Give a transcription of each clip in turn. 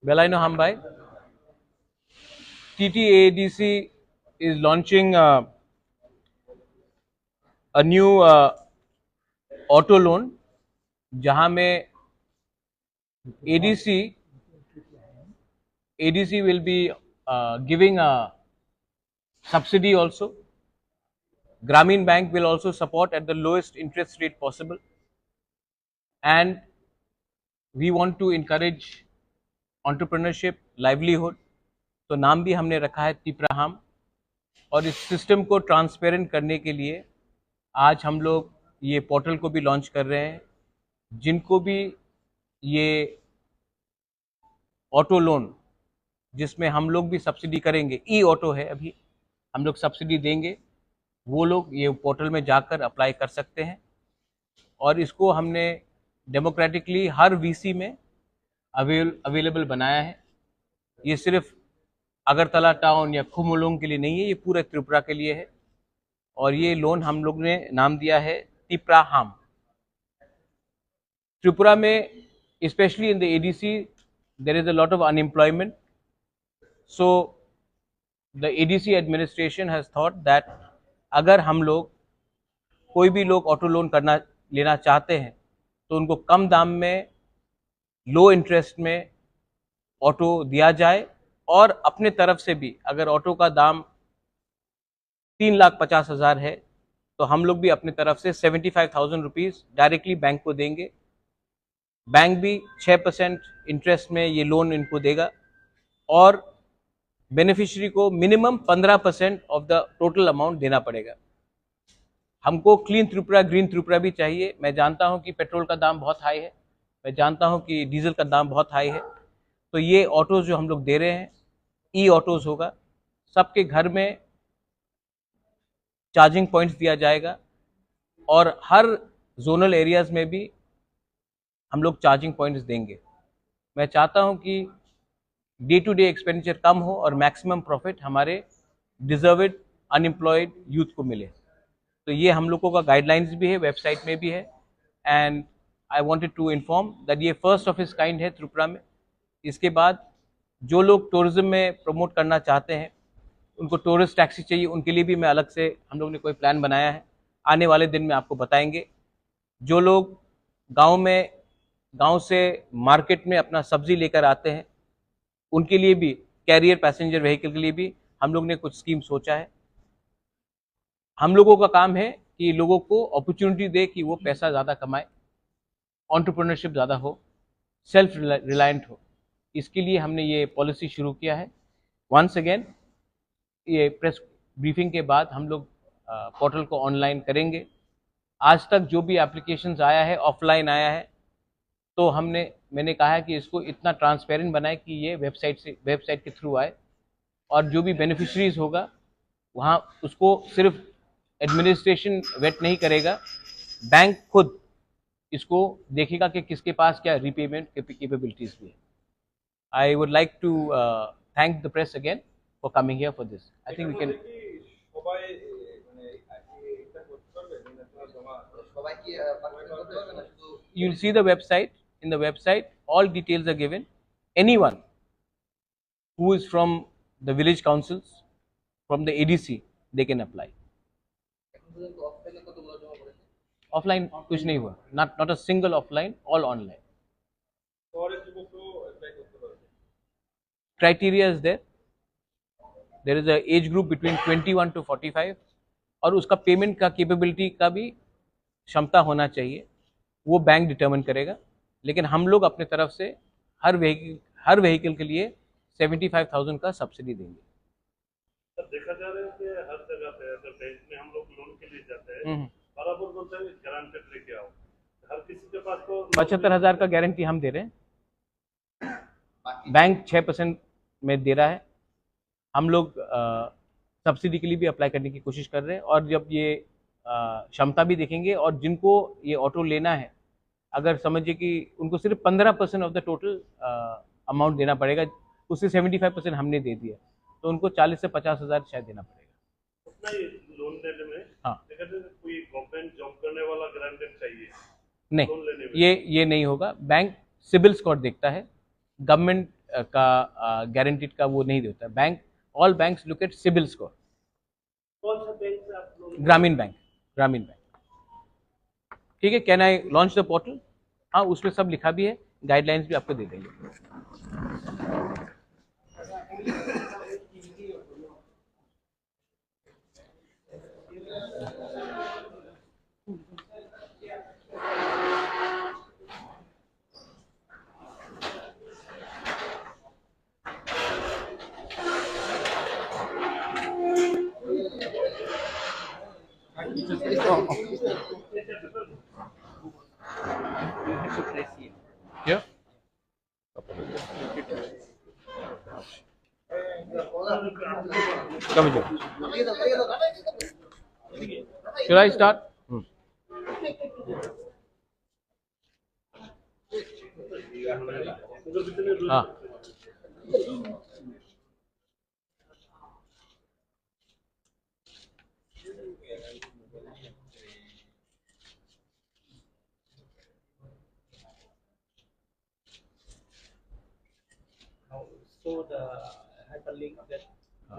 Belaino Hambai, TTADC is launching a new auto loan, जहां में ADC will be giving a subsidy also. Grameen Bank will also support at the lowest interest rate possible, and we want to encourage entrepreneurship, livelihood. तो नाम भी हमने रखा है तिप्राहाम, और इस सिस्टम को ट्रांसपेरेंट करने के लिए आज हम लोग ये पोर्टल को भी लॉन्च कर रहे हैं। जिनको भी ये ऑटो लोन, जिसमें हम लोग भी सब्सिडी करेंगे, ई ऑटो है, अभी हम लोग सब्सिडी देंगे, वो लोग ये पोर्टल में जाकर अप्लाई कर सकते हैं। और इसको हमने डेमोक्रेटिकली हर वीसी में अवेलेबल बनाया है। ये सिर्फ अगरतला टाउन या खुमुलुंग के लिए नहीं है, ये पूरे त्रिपुरा के लिए है। और ये लोन हम लोग ने नाम दिया है तिप्राहाम। त्रिपुरा में specially in the ADC there is a lot of unemployment, so the ADC administration has thought that अगर हम लोग कोई भी लोग ऑटो लोन लेना चाहते हैं तो उनको कम दाम में, लो इंटरेस्ट में ऑटो दिया जाए, और अपने तरफ से भी अगर ऑटो का दाम 3,50,000 है तो हम लोग भी अपने तरफ से 75,000 रुपीज़ डायरेक्टली बैंक को देंगे। बैंक भी 6% इंटरेस्ट में ये लोन इनको देगा, और बेनिफिशियरी को minimum 15% of the total amount देना पड़ेगा। हमको क्लीन त्रिपुरा, ग्रीन त्रिपुरा भी चाहिए। मैं जानता हूं कि पेट्रोल का दाम बहुत हाई है, मैं जानता हूं कि डीजल का दाम बहुत हाई है, तो ये ऑटोज़ जो हम लोग दे रहे हैं, ई ऑटोज़ होगा। सबके घर में चार्जिंग पॉइंट्स दिया जाएगा, और हर जोनल एरियाज़ में भी हम लोग चार्जिंग पॉइंट्स देंगे। मैं चाहता हूं कि डे टू डे एक्सपेंडिचर कम हो और मैक्सिमम प्रॉफिट हमारे डिजर्वेड अनएम्प्लॉयड यूथ को मिले। तो ये हम लोगों का गाइडलाइंस भी है, वेबसाइट में भी है। And I wanted to inform that ये फर्स्ट ऑफ इस काइंड है त्रिपुरा में। इसके बाद जो लोग टूरिज्म में प्रमोट करना चाहते हैं, उनको टूरिस्ट टैक्सी चाहिए, उनके लिए भी मैं अलग से हम लोग ने कोई प्लान बनाया है। आने वाले दिन में आपको बताएंगे। जो लोग गांव से मार्केट में अपना सब्जी लेकर आते हैं, उनके लिए भी, कैरियर पैसेंजर व्हीकल के लिए भी हम लोग ने कुछ स्कीम सोचा है। हम लोगों का काम है कि लोगों को अपॉर्चुनिटी दे कि वो पैसा ज़्यादा कमाए, एंटरप्रेन्योरशिप ज़्यादा हो, सेल्फ रिलायंट हो। इसके लिए हमने ये पॉलिसी शुरू किया है। वंस अगेन, ये प्रेस ब्रीफिंग के बाद हम लोग पोर्टल को ऑनलाइन करेंगे। आज तक जो भी एप्लीकेशंस आया है, ऑफलाइन आया है, तो मैंने कहा है कि इसको इतना ट्रांसपेरेंट बनाए कि ये वेबसाइट के थ्रू आए, और जो भी बेनिफिशरीज होगा वहाँ उसको सिर्फ एडमिनिस्ट्रेशन वेट नहीं करेगा, बैंक खुद इसको देखेगा कि किसके पास क्या रीपेमेंट कैपेबिलिटीज भी है। I would like to thank the press again for coming here for this. I think we can. You'll see the website. In the website, all details are given. Anyone who is from the village councils, from the ADC, they can apply. Offline कुछ नहीं हुआ, not a single offline, all online. Criteria is there. There is a age group between 21 to 45, और उसका payment का capability का भी क्षमता होना चाहिए, वो बैंक डिटर्मिन करेगा। लेकिन हम लोग अपने तरफ से हर व्हीकल के लिए 75,000 का सब्सिडी देंगे। सर, देखा जा रहा है कि हर जगह पे अगर बैंक में हम लोग लोन के लिए जाते हैं, बराबर बोलते हैं गारंटर लेके आओ। हर किसी के पास तो 75,000 का गारंटी हम दे रहे हैं, बैंक 6% में दे रहा है। हम लोग सब्सिडी के लिए भी अप्लाई करने की कोशिश कर रहे हैं, और जब ये क्षमता भी देखेंगे, और जिनको ये ऑटो लेना है, अगर समझिए कि उनको सिर्फ 15% ऑफ द टोटल अमाउंट देना पड़ेगा, उससे 75% हमने दे दिया, तो उनको 40 से 50,000 शायद देना पड़ेगा। उतना ही लोन लेने में। हाँ, कोई गवर्नमेंट जॉब करने वाला गारंटर चाहिए नहीं, ये नहीं होगा। बैंक सिबिल स्कोर देखता है, गवर्नमेंट का गारंटीड का वो नहीं देता bank. All banks look at CIBIL score. कौन सा बैंक से आप लोन? ग्रामीण बैंक, ग्रामीण बैंक। ठीक है, can I launch the portal? हाँ, उसमें सब लिखा भी है, गाइडलाइंस भी आपको दे देंगे। Yeah. Come here. Should I start? हाँ। So the hyperlink that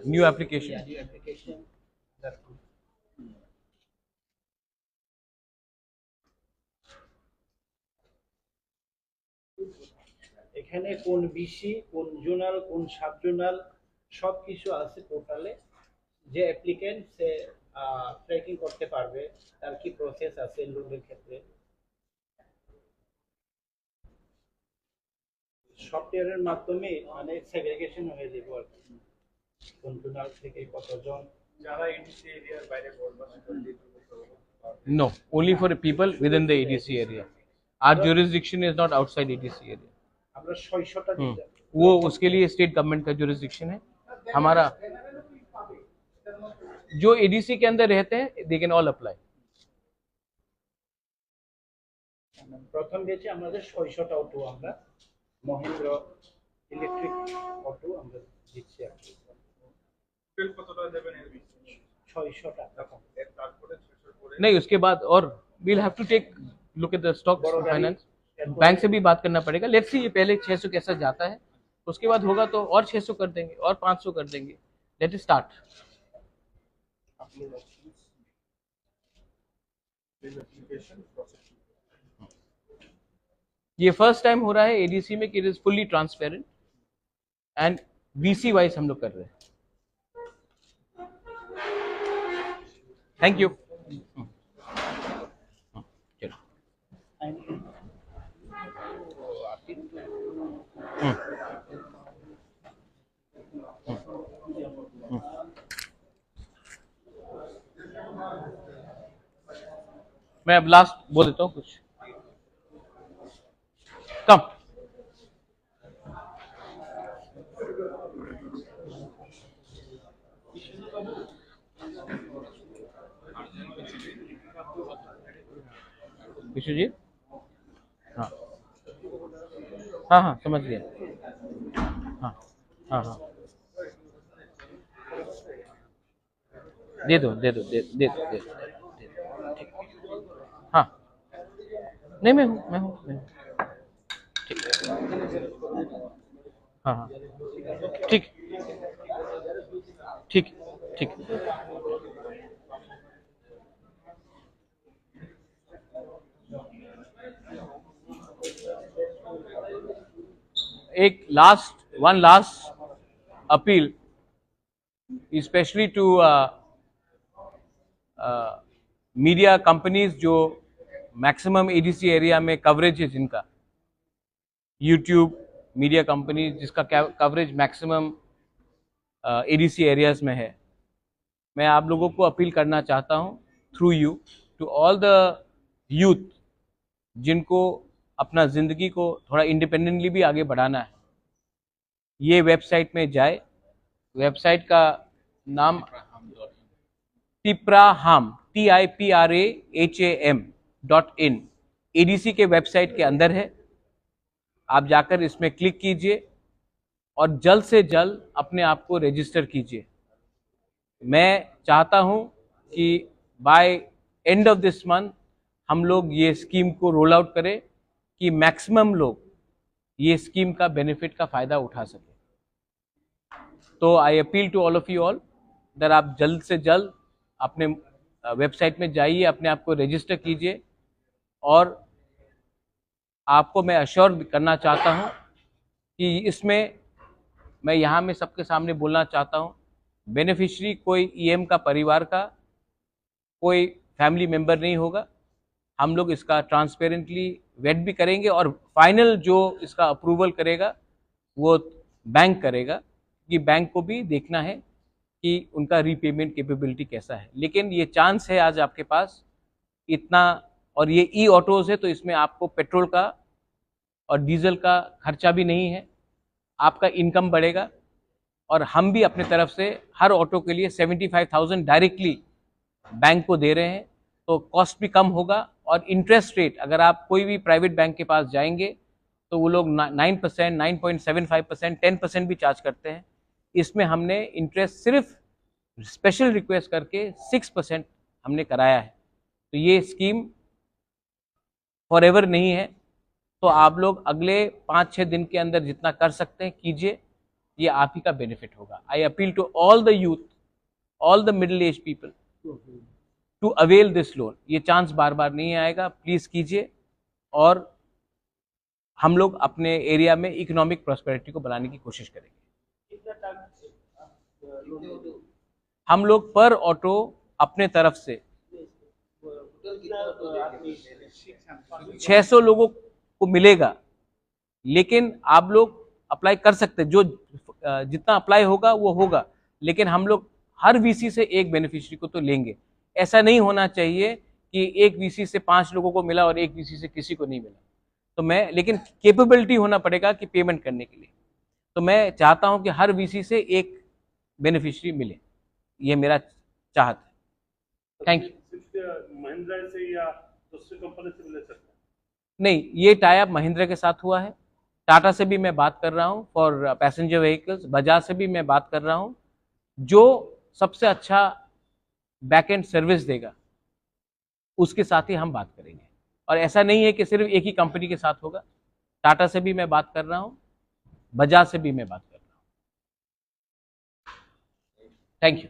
New application. yeah, new application that এখানে কোন বিসি, কোন জোনাল, কোন সাব জোনাল সব কিছু আছে পোর্টালে। যে অ্যাপ্লিক্যান্ট সে ট্র্যাকিং করতে পারবে তার কি প্রসেস আছে লোনের ক্ষেত্রে। সফটওয়্যারের মাধ্যমে মানে সেগ্রিগেশন হয়ে যাবে আর কি, কোন জোনাল থেকে কতজন যারা এডিসি এরিয়ার বাইরে বসবাস করে। No, only for people within the ADC area. Our jurisdiction is not outside ADC area. আমরা 600টা দিতে वो उसके लिए स्टेट गवर्नमेंट का जुरिस्डिक्शन है। हमारा जो एडीसी के अंदर रहते हैं दे कैन ऑल अप्लाई। প্রথম বেচে আমাদের 600টা অটো আমরা মহেন্দ্র ইলেকট্রিক অটো আমরা দিচ্ছি আর কি। बिल কতটা দেবেন এর বিল? 600টা তখন এর তারপরে 600 করে नहीं, उसके बाद और we'll have to take look at the stock finance. Bank से भी बात करना पड़ेगा। लेट्स सी ये पहले 600 कैसा जाता है, उसके बाद होगा तो और 600 कर देंगे और 500 कर देंगे। Let it start. Application process ये फर्स्ट टाइम हो रहा है एडीसी में कि it is fully transparent and VC wise हम लोग कर रहे हैं। Thank you. चलो। मैं अब लास्ट बोल देता हूँ कुछ। कम विशु जी। हाँ हाँ हाँ, समझ गया। हाँ हाँ हाँ, दे दो दे दो दे दे दो दे दो। ठीक। हाँ, नहीं मैं हूँ मैं हूँ मैं हूँ। ठीक। हाँ हाँ, ठीक ठीक ठीक। एक one last appeal specially to media companies जो मैक्सिमम एडीसी एरिया में कवरेज है जिनका, यूट्यूब मीडिया कंपनीज जिसका कवरेज मैक्सिमम एडीसी एरियाज में है। मैं आप लोगों को अपील करना चाहता हूं through you to all the youth जिनको अपना ज़िंदगी को थोड़ा इंडिपेंडेंटली भी आगे बढ़ाना है, ये वेबसाइट में जाए। वेबसाइट का नाम TIPRAHAM TIPRAHAM.in एडीसी के वेबसाइट के अंदर है। आप जाकर इसमें क्लिक कीजिए और जल्द से जल्द अपने आप को रजिस्टर कीजिए। मैं चाहता हूं कि by end of this month हम लोग ये स्कीम को रोल आउट करें कि मैक्सिमम लोग ये स्कीम का बेनिफिट का फ़ायदा उठा सके। तो I appeal to all of you all that आप जल्द से जल्द अपने वेबसाइट में जाइए, अपने आप को रजिस्टर कीजिए, और आपको मैं अश्योर करना चाहता हूँ कि इसमें मैं यहाँ में सबके सामने बोलना चाहता हूँ, बेनिफिशियरी कोई ईएम का परिवार का कोई फैमिली मेंबर नहीं होगा। हम लोग इसका ट्रांसपेरेंटली वेट भी करेंगे और फाइनल जो इसका अप्रूवल करेगा वो बैंक करेगा, कि बैंक को भी देखना है कि उनका रीपेमेंट कैपेबिलिटी कैसा है। लेकिन ये चांस है आज आपके पास इतना, और ये ई ऑटोज़ है तो इसमें आपको पेट्रोल का और डीजल का खर्चा भी नहीं है, आपका इनकम बढ़ेगा। और हम भी अपने तरफ से हर ऑटो के लिए 75,000 डायरेक्टली बैंक को दे रहे हैं, तो कॉस्ट भी कम होगा। और इंटरेस्ट रेट अगर आप कोई भी प्राइवेट बैंक के पास जाएंगे तो वो लोग 9%, 9.75%, 10% भी चार्ज करते हैं। इसमें हमने इंटरेस्ट सिर्फ स्पेशल रिक्वेस्ट करके 6% हमने कराया है। तो ये स्कीम फॉरएवर नहीं है, तो आप लोग अगले 5-6 दिन के अंदर जितना कर सकते हैं कीजिए, ये आप ही का बेनिफिट होगा। I appeal to all the youth, all the middle age people to avail this loan. ये चांस बार बार नहीं आएगा, प्लीज कीजिए, और हम लोग अपने एरिया में इकोनॉमिक प्रॉस्पेरिटी को बनाने की कोशिश करेंगे। हम लोग पर ऑटो अपने तरफ से 600 लोगों को मिलेगा, लेकिन आप लोग अप्लाई कर सकते, जो जितना अप्लाई होगा वो होगा, लेकिन हम लोग हर वीसी से एक बेनिफिशियरी को तो लेंगे। ऐसा नहीं होना चाहिए कि एक वीसी से 5 लोगों को मिला और एक वीसी से किसी को नहीं मिला। तो मैं, लेकिन कैपेबिलिटी होना पड़ेगा कि पेमेंट करने के लिए। तो मैं चाहता हूं कि हर वीसी से एक बेनिफिशियरी मिले, ये मेरा चाहत है। Thank you. महिंद्रा से या दूसरी कंपनी से ले सकते हैं? नहीं, ये टाई अप महिंद्रा के साथ हुआ है, टाटा से भी मैं बात कर रहा हूँ फॉर पैसेंजर व्हीकल्स, बजाज से भी मैं बात कर रहा हूँ। जो सबसे अच्छा बैक एंड सर्विस देगा उसके साथ ही हम बात करेंगे। और ऐसा नहीं है कि सिर्फ एक ही कंपनी के साथ होगा, टाटा से भी मैं बात कर रहा हूँ, बजाज से भी मैं बात कर रहा हूँ। Thank you.